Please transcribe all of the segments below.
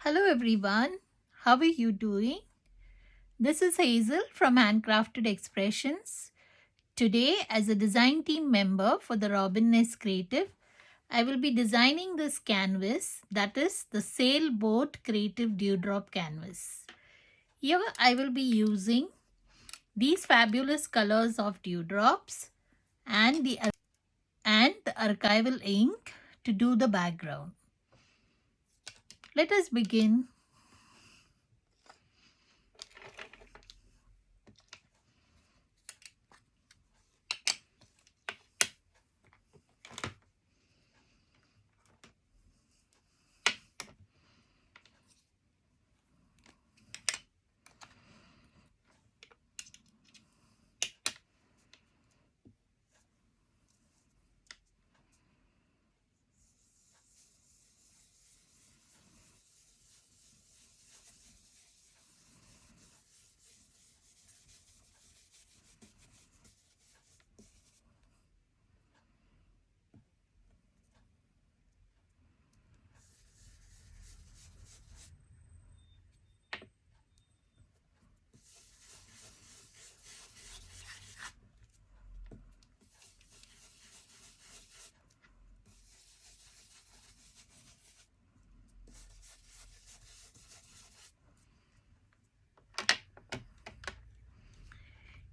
Hello everyone, how are you doing? This is Hazel from Handcrafted Expressions. Today, as a design team member for the Robin Nest Creative, I will be designing this canvas, that is the Sailboat Creative Dewdrop Canvas. Here I will be using these fabulous colors of dewdrops and the archival ink to do the background. Let us begin.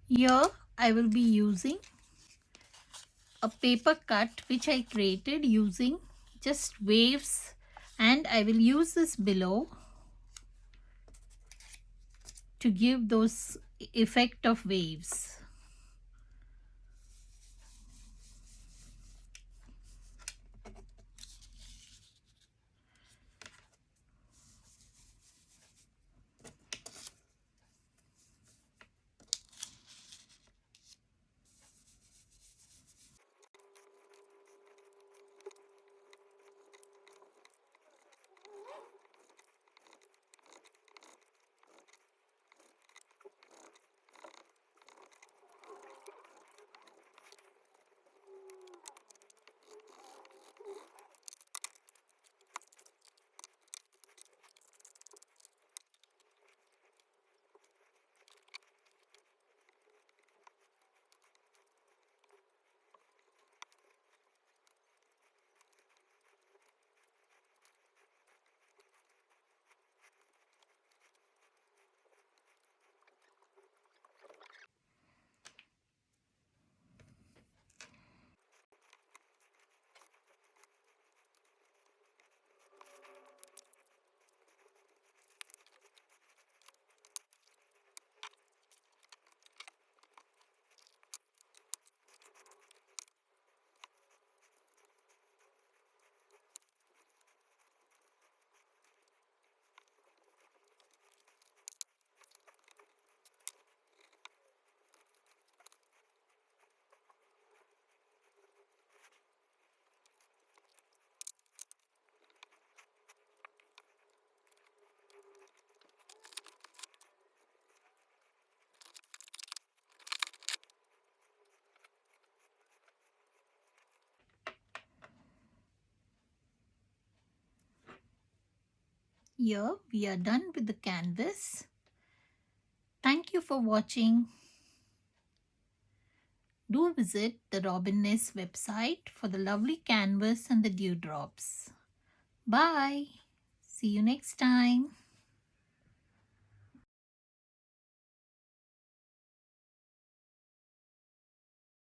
Here I will be using a paper cut which I created using just waves, and I will use this below to give those effect of waves. Here we are done with the canvas. Thank you for watching. Do visit the Robin Nest website for the lovely canvas and the dewdrops. Bye. See you next time.